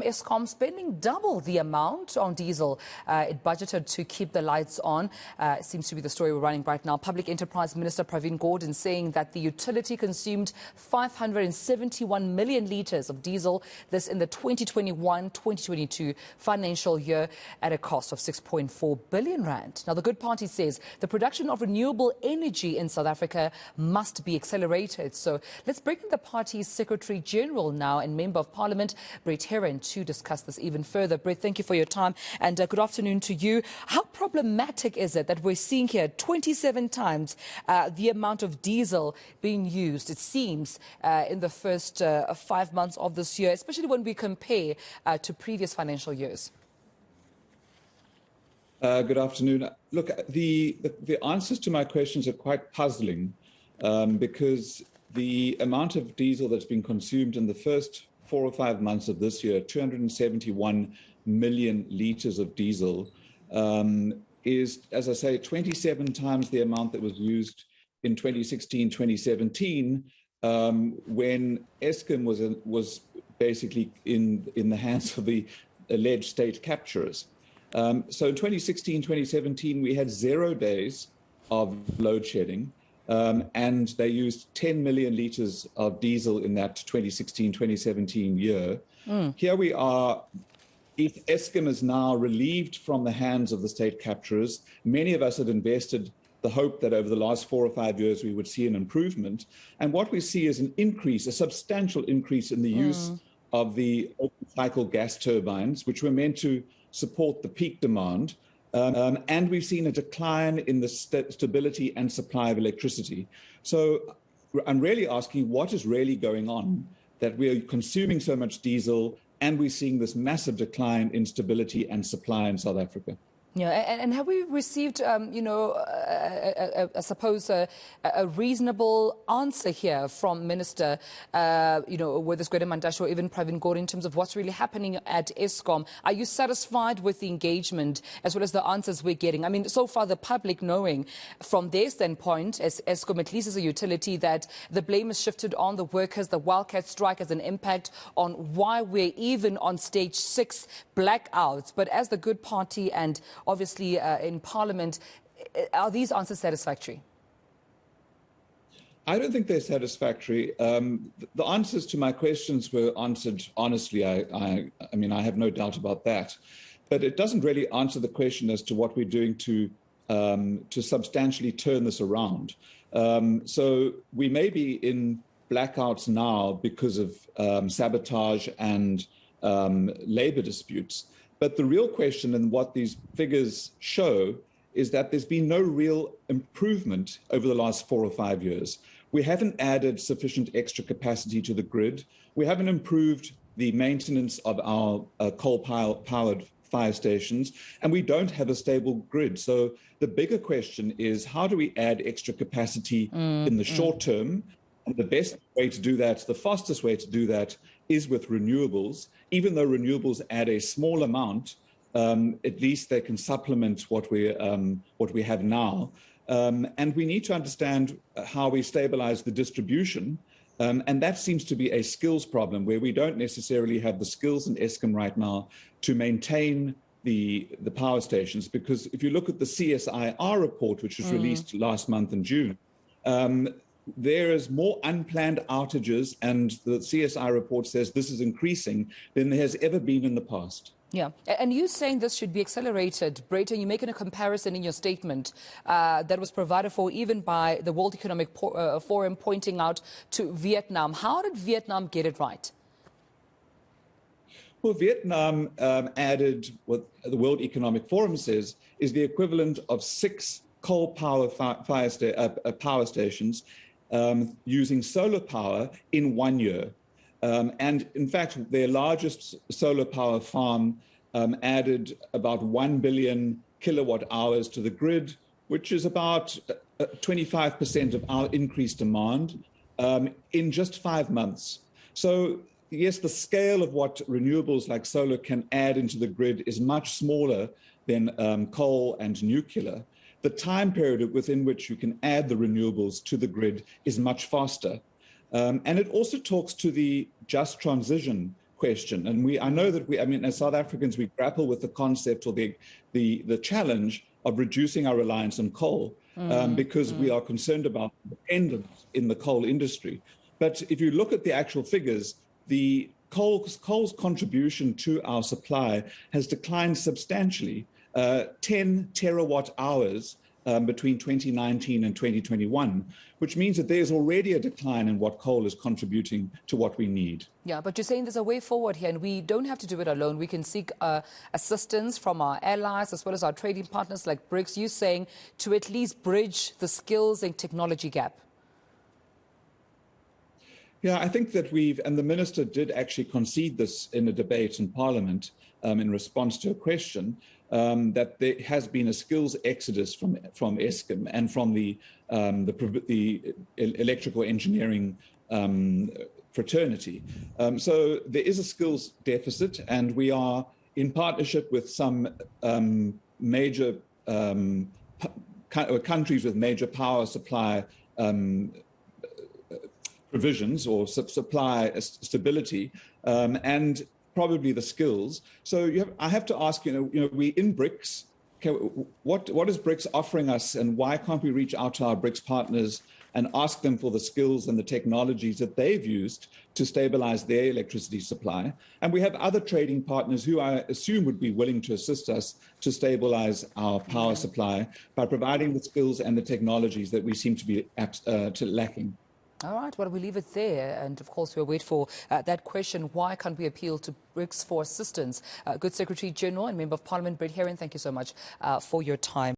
Eskom spending double the amount on diesel it budgeted to keep the lights on. Seems to be the story we're running right now. Public Enterprise Minister Pravin Gordhan saying that the utility consumed 571 million litres of diesel, this in the 2021-2022 financial year at a cost of 6.4 billion rand. Now, the Good Party says the production of renewable energy in South Africa must be accelerated. So let's bring in the party's Secretary General now and Member of Parliament, Brett Heron, to discuss this even further. Brett, thank you for your time and good afternoon to you. How problematic is it that we're seeing here 27 times the amount of diesel being used, it seems, in the first 5 months of this year, especially when we compare to previous financial years? Good afternoon. Look, the answers to my questions are quite puzzling because the amount of diesel that's been consumed in the first 4 or 5 months of this year, 271 million litres of diesel, is, as I say, 27 times the amount that was used in 2016, 2017, when Eskom was basically in the hands of the alleged state capturers. So in 2016, 2017, we had 0 days of load shedding, and they used 10 million litres of diesel in that 2016, 2017 year. Here we are. If Eskom is now relieved from the hands of the state capturers, many of us had invested the hope that over the last 4 or 5 years we would see an improvement. And what we see is an increase, a substantial increase in the use of the open cycle gas turbines, which were meant to support the peak demand. And we've seen a decline in the stability and supply of electricity. So I'm really asking what is really going on that we're consuming so much diesel and we're seeing this massive decline in stability and supply in South Africa. Yeah, and have we received, I suppose, a reasonable answer here from Minister, whether it's Gwede Mantashe or even Pravin Gordhan, in terms of what's really happening at Eskom? Are you satisfied with the engagement as well as the answers we're getting? I mean, so far the public knowing from their standpoint, as Eskom, at least as a utility, that the blame is shifted on the workers. The wildcat strike has an impact on why we're even on stage 6 blackouts. But as the Good Party and obviously in Parliament, are these answers satisfactory? I don't think they're satisfactory. The answers to my questions were answered honestly. I mean, I have no doubt about that. But it doesn't really answer the question as to what we're doing to substantially turn this around. So we may be in blackouts now because of sabotage and labor disputes. But the real question and what these figures show is that there's been no real improvement over the last 4 or 5 years. We haven't added sufficient extra capacity to the grid. We haven't improved the maintenance of our coal-powered fire stations, and we don't have a stable grid. So the bigger question is, how do we add extra capacity in the short term? And the best way to do that, the fastest way to do that, is with renewables. Even though renewables add a small amount, at least they can supplement what we have now. And we need to understand how we stabilize the distribution. And that seems to be a skills problem where we don't necessarily have the skills in Eskom right now to maintain the power stations. Because if you look at the CSIR report, which was released last month in June, there is more unplanned outages, and the CSI report says this is increasing than there has ever been in the past. Yeah, and you're saying this should be accelerated, Brett, and you're making a comparison in your statement that was provided for even by the World Economic Forum, pointing out to Vietnam. How did Vietnam get it right? Well, Vietnam added what the World Economic Forum says is the equivalent of 6 coal power power stations using solar power in 1 year. And in fact, their largest solar power farm added about 1 billion kilowatt hours to the grid, which is about 25% of our increased demand in just 5 months. So yes, the scale of what renewables like solar can add into the grid is much smaller than coal and nuclear. The time period within which you can add the renewables to the grid is much faster. And it also talks to the just transition question. And I know that as South Africans, we grapple with the concept or the challenge of reducing our reliance on coal because we are concerned about dependence in the coal industry. But if you look at the actual figures, the coal's contribution to our supply has declined substantially, 10 terawatt hours between 2019 and 2021, which means that there's already a decline in what coal is contributing to what we need. Yeah, but you're saying there's a way forward here, and we don't have to do it alone. We can seek assistance from our allies as well as our trading partners like BRICS. You're saying to at least bridge the skills and technology gap. Yeah, I think that and the minister did actually concede this in a debate in Parliament in response to a question, that there has been a skills exodus from Eskom and from the electrical engineering fraternity. So there is a skills deficit, and we are in partnership with some major countries with major power supply provisions or supply stability, and probably the skills. So I have to ask, we in BRICS, what is BRICS offering us, and why can't we reach out to our BRICS partners and ask them for the skills and the technologies that they've used to stabilize their electricity supply? And we have other trading partners who I assume would be willing to assist us to stabilize our power supply by providing the skills and the technologies that we seem to be lacking. All right, well, we leave it there. And of course, we'll wait for that question. Why can't we appeal to BRICS for assistance? Good Secretary General and Member of Parliament, Brett Heron, thank you so much for your time.